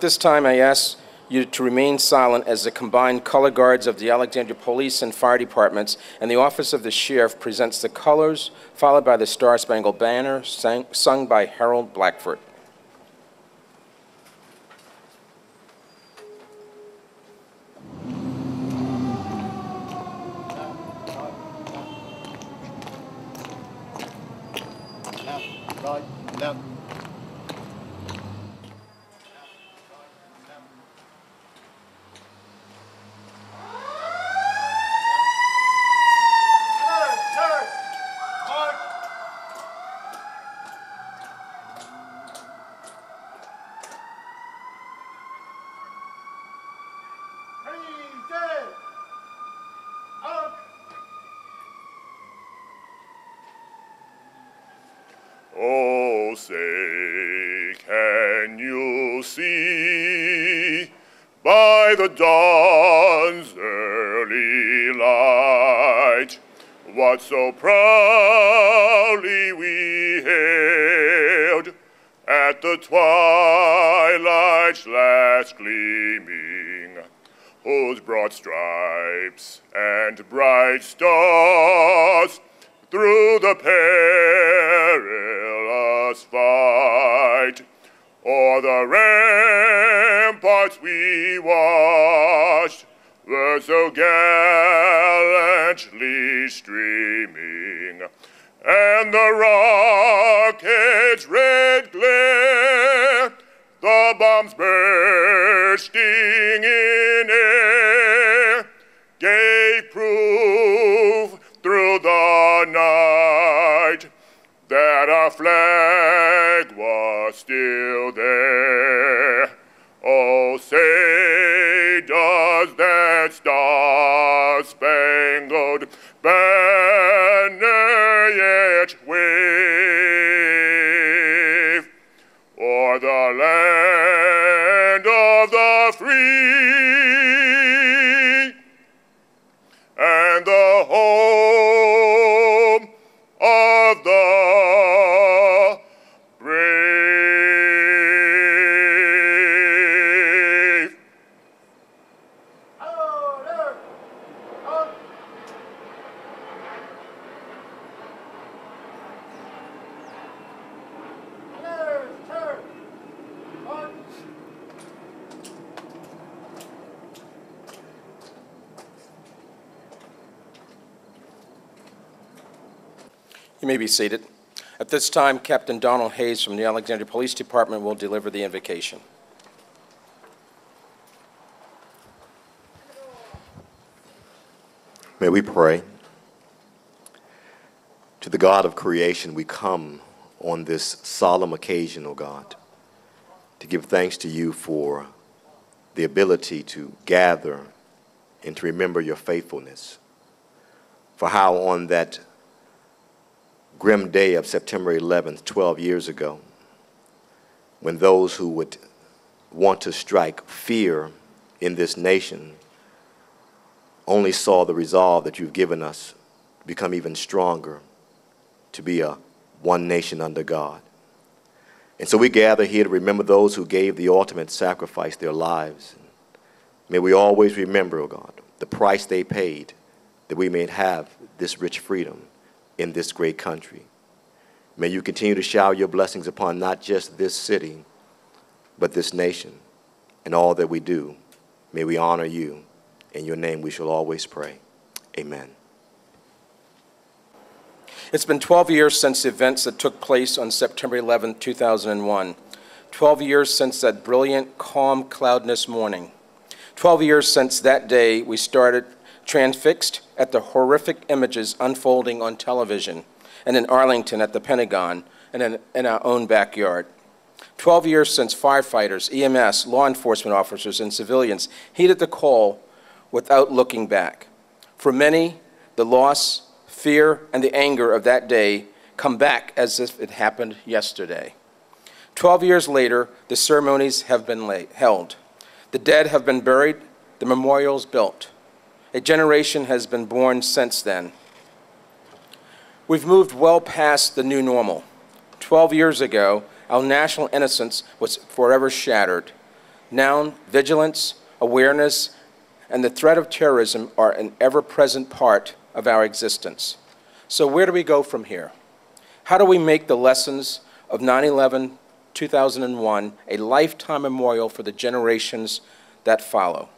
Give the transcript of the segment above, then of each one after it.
this time, I ask you to remain silent as the combined color guards of the Alexandria Police and Fire Departments and the Office of the Sheriff presents the colors, followed by the Star-Spangled Banner, sung by Harold Blackford. Right, left. Oh, say, can you see by the dawn's early light what so proudly we hailed at the twilight's last gleaming, whose broad stripes and bright stars through the perilous fight o'er the ramparts we watched were so gallantly streaming, and the rocket's red glare, the bombs bursting in air, gave proof through the night that our flag was still there. Oh, say, does that star-spangled banner yet wave o'er the land of the free and the home of the brave? Order! You may be seated. At this time, Captain Donald Hayes from the Alexandria Police Department will deliver the invocation. May we pray. To the God of creation, we come on this solemn occasion, O God, to give thanks to you for the ability to gather and to remember your faithfulness, for how on that grim day of September 11th, 12 years ago, when those who would want to strike fear in this nation only saw the resolve that you've given us become even stronger to be a one nation under God. And so we gather here to remember those who gave the ultimate sacrifice, their lives. May we always remember, O God, the price they paid that we may have this rich freedom in this great country. May you continue to shower your blessings upon not just this city, but this nation and all that we do. May we honor you. In your name we shall always pray. Amen. It's been 12 years since the events that took place on September 11, 2001. 12 years since that brilliant, calm, cloudless morning. 12 years since that day we started transfixed at the horrific images unfolding on television and in Arlington at the Pentagon and in our own backyard. 12 years since firefighters, EMS, law enforcement officers, and civilians heeded the call without looking back. For many, the loss, fear, and the anger of that day come back as if it happened yesterday. 12 years later, the ceremonies have been held. The dead have been buried, the memorials built. A generation has been born since then. We've moved well past the new normal. 12 years ago, our national innocence was forever shattered. Now, vigilance, awareness, and the threat of terrorism are an ever-present part of our existence. So where do we go from here? How do we make the lessons of 9/11, 2001 a lifetime memorial for the generations that follow?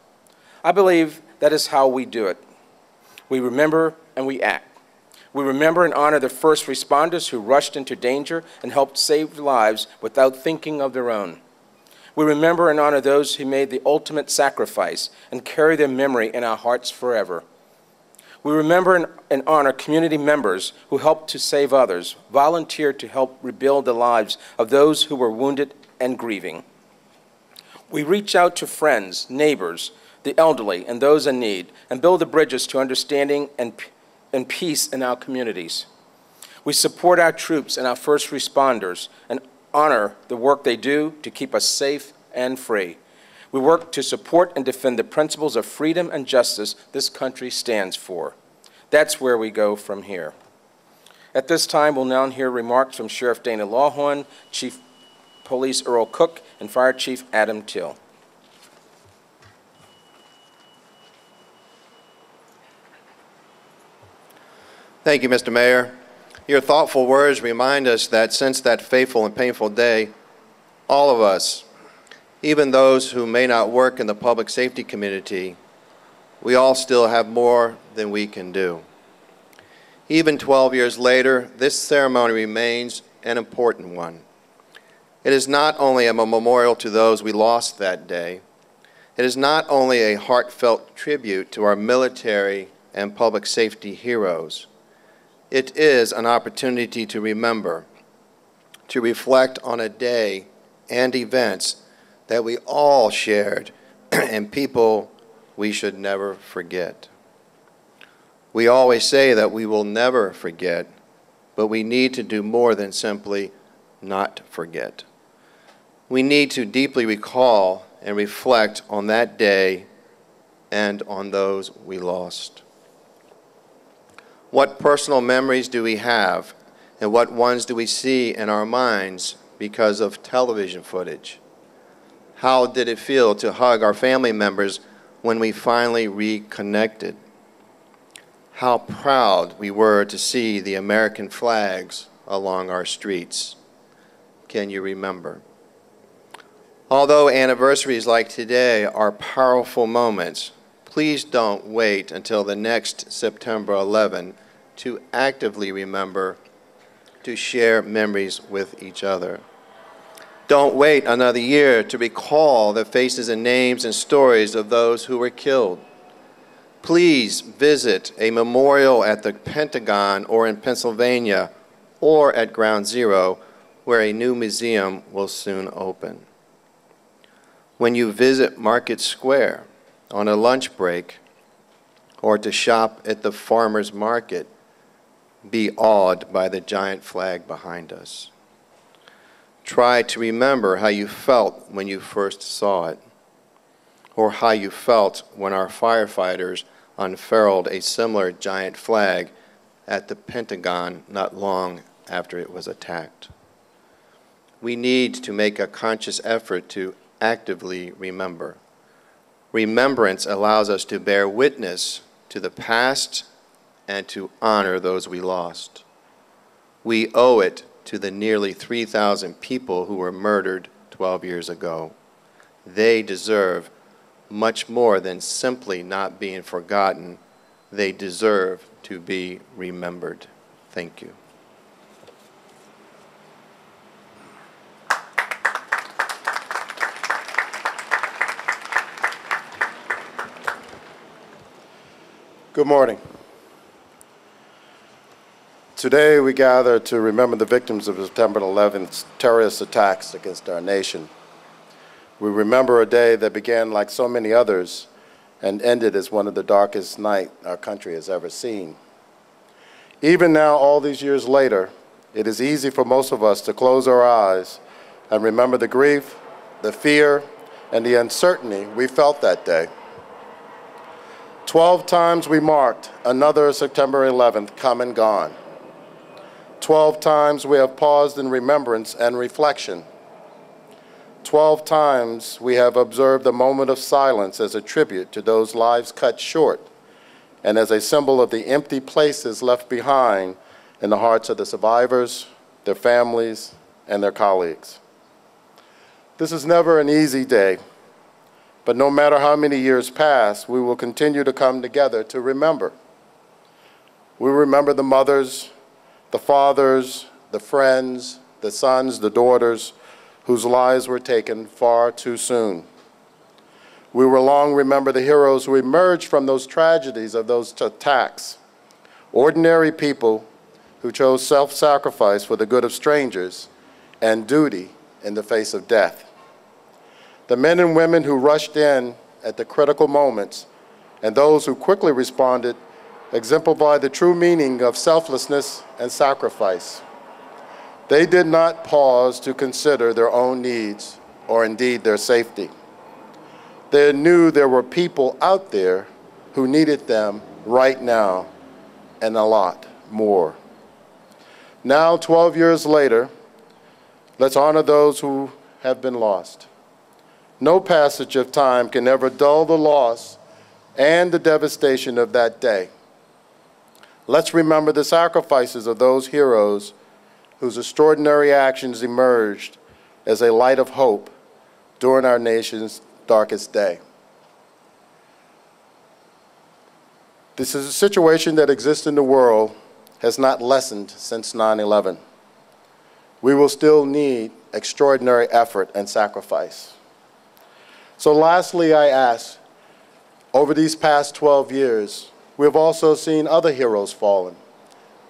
I believe that is how we do it. We remember and we act. We remember and honor the first responders who rushed into danger and helped save lives without thinking of their own. We remember and honor those who made the ultimate sacrifice and carry their memory in our hearts forever. We remember and honor community members who helped to save others, volunteered to help rebuild the lives of those who were wounded and grieving. We reach out to friends, neighbors, the elderly, and those in need, and build the bridges to understanding and peace in our communities. We support our troops and our first responders and honor the work they do to keep us safe and free. We work to support and defend the principles of freedom and justice this country stands for. That's where we go from here. At this time, we'll now hear remarks from Sheriff Dana Lawhorn, Chief Police Earl Cook, and Fire Chief Adam THIEL. Thank you, Mr. Mayor. Your thoughtful words remind us that since that fateful and painful day, all of us, even those who may not work in the public safety community, we all still have more than we can do. Even 12 years later, this ceremony remains an important one. It is not only a memorial to those we lost that day, it is not only a heartfelt tribute to our military and public safety heroes, it is an opportunity to remember, to reflect on a day and events that we all shared and people we should never forget. We always say that we will never forget, but we need to do more than simply not forget. We need to deeply recall and reflect on that day and on those we lost. What personal memories do we have, and what ones do we see in our minds because of television footage? How did it feel to hug our family members when we finally reconnected? How proud we were to see the American flags along our streets. Can you remember? Although anniversaries like today are powerful moments, please don't wait until the next September 11 to actively remember, to share memories with each other. Don't wait another year to recall the faces and names and stories of those who were killed. Please visit a memorial at the Pentagon or in Pennsylvania or at Ground Zero, where a new museum will soon open. When you visit Market Square on a lunch break or to shop at the farmer's market, be awed by the giant flag behind us. Try to remember how you felt when you first saw it, or how you felt when our firefighters unfurled a similar giant flag at the Pentagon not long after it was attacked. We need to make a conscious effort to actively remember. Remembrance allows us to bear witness to the past and to honor those we lost. We owe it to the nearly 3,000 people who were murdered 12 years ago. They deserve much more than simply not being forgotten. They deserve to be remembered. Thank you. Good morning. Today we gather to remember the victims of September 11th terrorist attacks against our nation. We remember a day that began like so many others and ended as one of the darkest nights our country has ever seen. Even now, all these years later, it is easy for most of us to close our eyes and remember the grief, the fear, and the uncertainty we felt that day. 12 times we marked another September 11th come and gone. 12 times we have paused in remembrance and reflection. 12 times we have observed a moment of silence as a tribute to those lives cut short and as a symbol of the empty places left behind in the hearts of the survivors, their families, and their colleagues. This is never an easy day, but no matter how many years pass, we will continue to come together to remember. We remember the mothers, the fathers, the friends, the sons, the daughters, whose lives were taken far too soon. We will long remember the heroes who emerged from those tragedies of those attacks, ordinary people who chose self-sacrifice for the good of strangers and duty in the face of death. The men and women who rushed in at the critical moments and those who quickly responded exemplify the true meaning of selflessness and sacrifice. They did not pause to consider their own needs or indeed their safety. They knew there were people out there who needed them right now and a lot more. Now, 12 years later, let's honor those who have been lost. No passage of time can ever dull the loss and the devastation of that day. Let's remember the sacrifices of those heroes whose extraordinary actions emerged as a light of hope during our nation's darkest day. This is a situation that exists in the world has not lessened since 9/11. We will still need extraordinary effort and sacrifice. So lastly, I ask, over these past 12 years, we have also seen other heroes fallen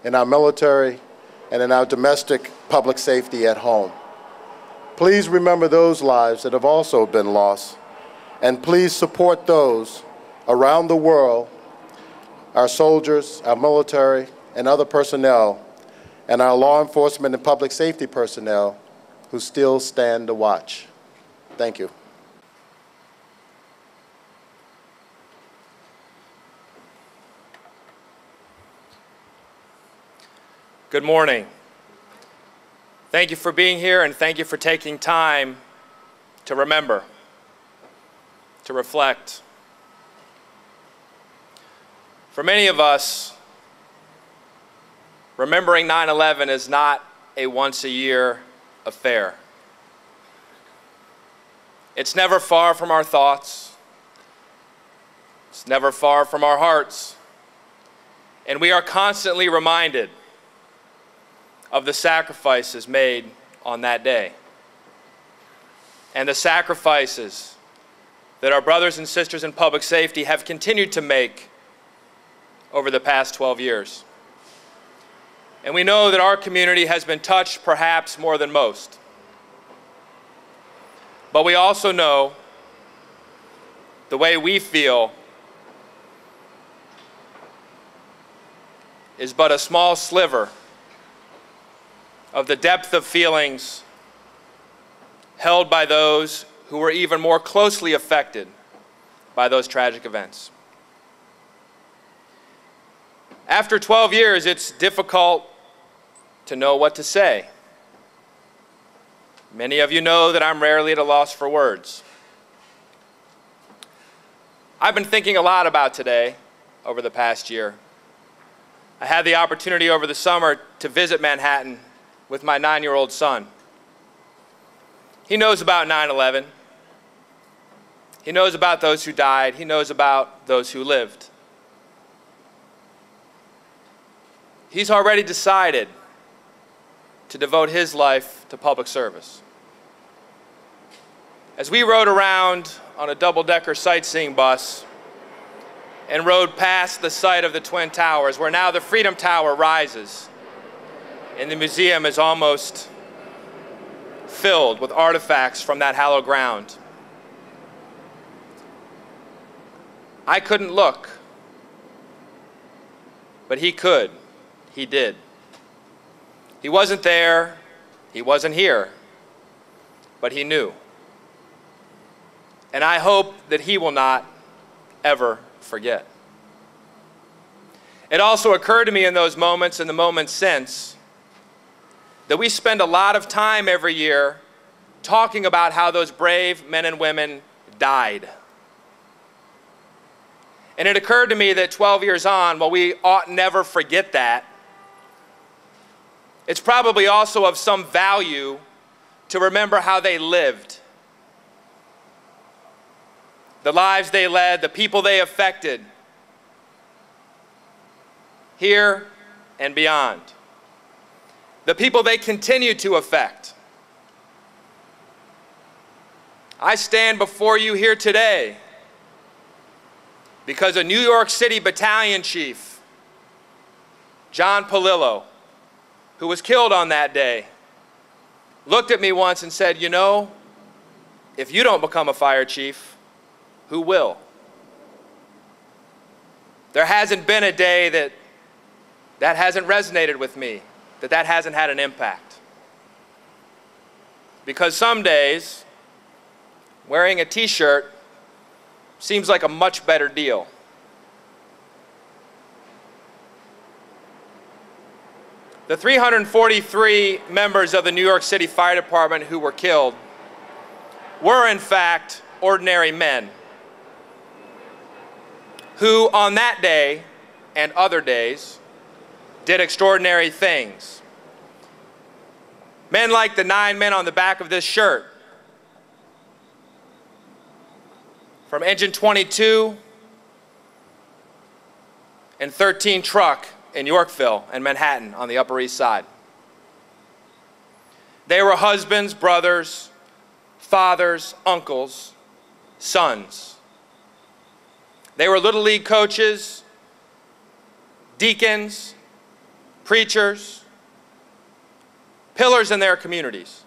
in our military and in our domestic public safety at home. Please remember those lives that have also been lost, and please support those around the world, our soldiers, our military, and other personnel, and our law enforcement and public safety personnel who still stand to watch. Thank you. Good morning. Thank you for being here, and thank you for taking time to remember, to reflect. For many of us, remembering 9/11 is not a once-a-year affair. It's never far from our thoughts. It's never far from our hearts. And we are constantly reminded of the sacrifices made on that day, and the sacrifices that our brothers and sisters in public safety have continued to make over the past 12 years. And we know that our community has been touched perhaps more than most. But we also know the way we feel is but a small sliver of the depth of feelings held by those who were even more closely affected by those tragic events. After 12 years, it's difficult to know what to say. Many of you know that I'm rarely at a loss for words. I've been thinking a lot about today over the past year. I had the opportunity over the summer to visit Manhattan with my 9-year-old son. He knows about 9/11. He knows about those who died. He knows about those who lived. He's already decided to devote his life to public service. As we rode around on a double-decker sightseeing bus and rode past the site of the Twin Towers, where now the Freedom Tower rises, and the museum is almost filled with artifacts from that hallowed ground, I couldn't look, but he could. He did. He wasn't there, he wasn't here, but he knew. And I hope that he will not ever forget. It also occurred to me in those moments and the moments since that we spend a lot of time every year talking about how those brave men and women died. And it occurred to me that 12 years on, while we ought never forget that, it's probably also of some value to remember how they lived, the lives they led, the people they affected, here and beyond, the people they continue to affect. I stand before you here today because a New York City battalion chief, John Palillo, who was killed on that day, looked at me once and said, "You know, if you don't become a fire chief, who will?" There hasn't been a day that hasn't resonated with me, that hasn't had an impact. Because some days, wearing a t-shirt seems like a much better deal. The 343 members of the New York City Fire Department who were killed were, in fact, ordinary men who, on that day and other days, did extraordinary things. Men like the 9 men on the back of this shirt, from Engine 22 and 13 Truck in Yorkville and Manhattan on the Upper East Side. They were husbands, brothers, fathers, uncles, sons. They were Little League coaches, deacons, preachers, pillars in their communities.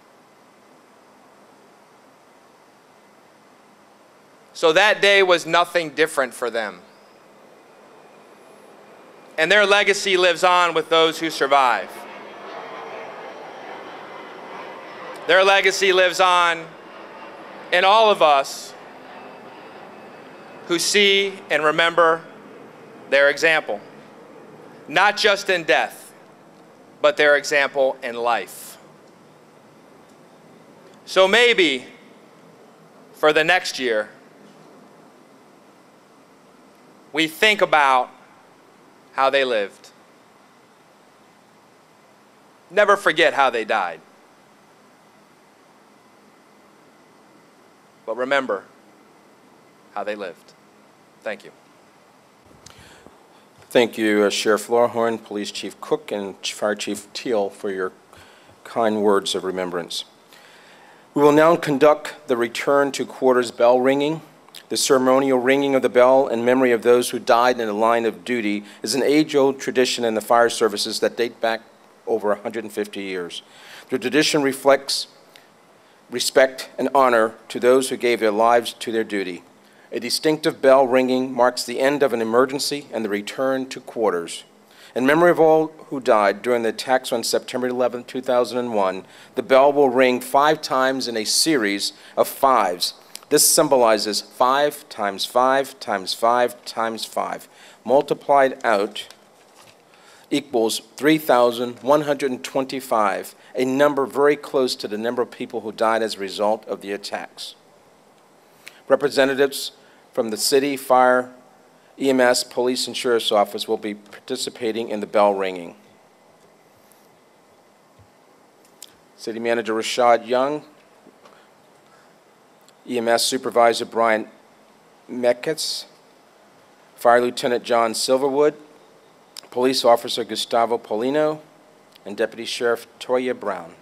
So that day was nothing different for them. And their legacy lives on with those who survive. Their legacy lives on in all of us who see and remember their example, not just in death, but their example in life. So maybe for the next year, we think about how they lived. Never forget how they died. But remember how they lived. Thank you. Thank you, Sheriff Lawhorn, Police Chief Cook, and Fire Chief THIEL for your kind words of remembrance. We will now conduct the return to quarters bell ringing. The ceremonial ringing of the bell in memory of those who died in the line of duty is an age-old tradition in the fire services that date back over 150 years. The tradition reflects respect and honor to those who gave their lives to their duty. A distinctive bell ringing marks the end of an emergency and the return to quarters. In memory of all who died during the attacks on September 11, 2001, the bell will ring 5 times in a series of 5s. This symbolizes 5 times 5 times 5 times 5. Multiplied out equals 3,125, a number very close to the number of people who died as a result of the attacks. Representatives from the city, fire, EMS, police, and sheriff's office will be participating in the bell ringing. City Manager Rashad Young, EMS Supervisor Brian Meckitz, Fire Lieutenant John Silverwood, Police Officer Gustavo Polino, and Deputy Sheriff Toya Brown.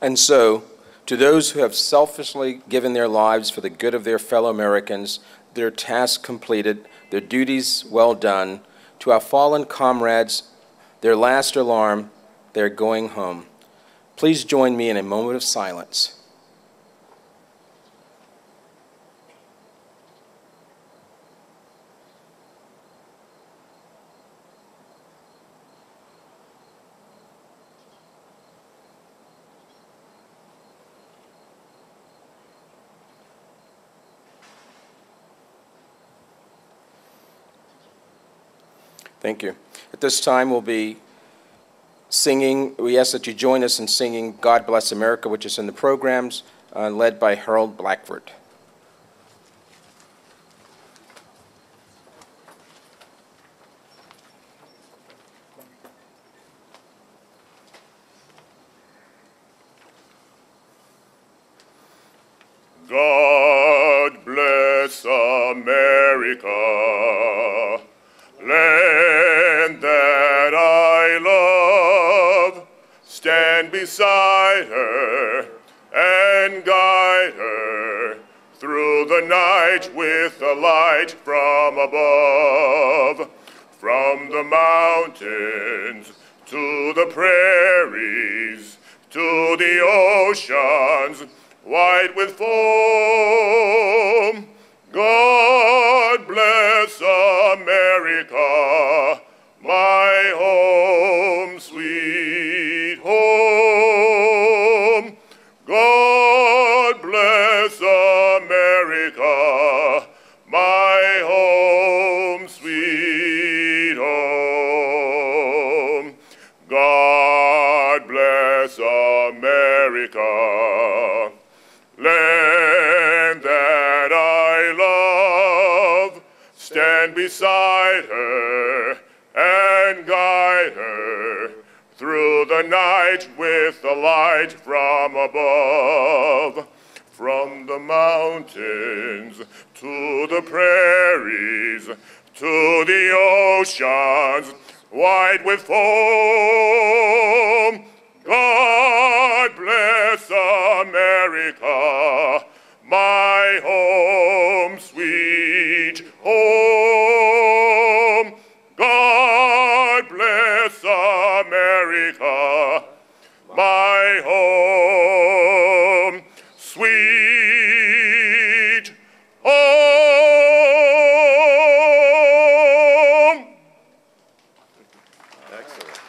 And so, to those who have selfishly given their lives for the good of their fellow Americans, their task completed, their duties well done, to our fallen comrades, their last alarm, they're going home. Please join me in a moment of silence. Thank you. At this time, we'll be singing. We ask that you join us in singing God Bless America, which is in the programs, led by Harold Blackford. God bless America, land that I love. Stand beside her and guide her through the night with the light from above. From the mountains to the prairies, to the oceans, white with foam. God bless America, my home, sweet home. God bless America, my home, sweet home. God bless America, land that I love. Stand beside her and guide her through the night with the light from above. From the mountains to the prairies, to the oceans, white with foam. God bless America, my home, sweet home. God bless America, my home, sweet home. Excellent.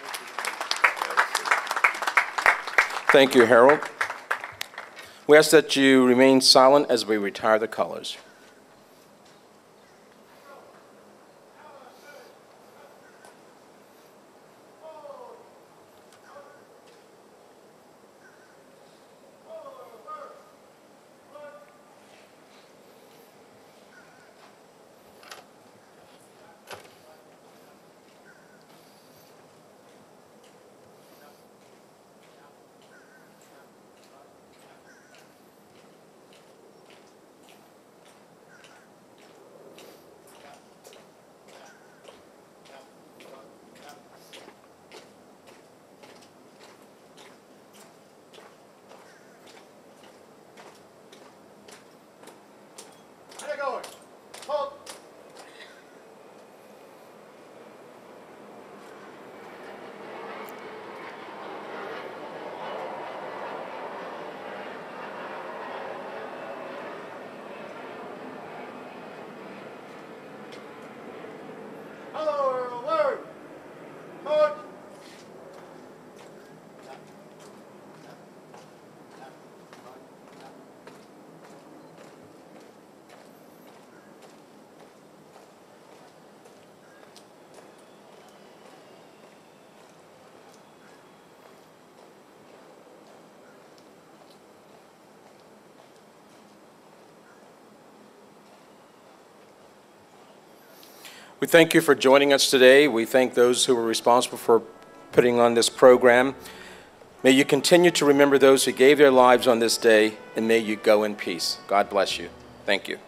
Thank you, Harold. We ask that you remain silent as we retire the colors. We thank you for joining us today. We thank those who were responsible for putting on this program. May you continue to remember those who gave their lives on this day, and may you go in peace. God bless you. Thank you.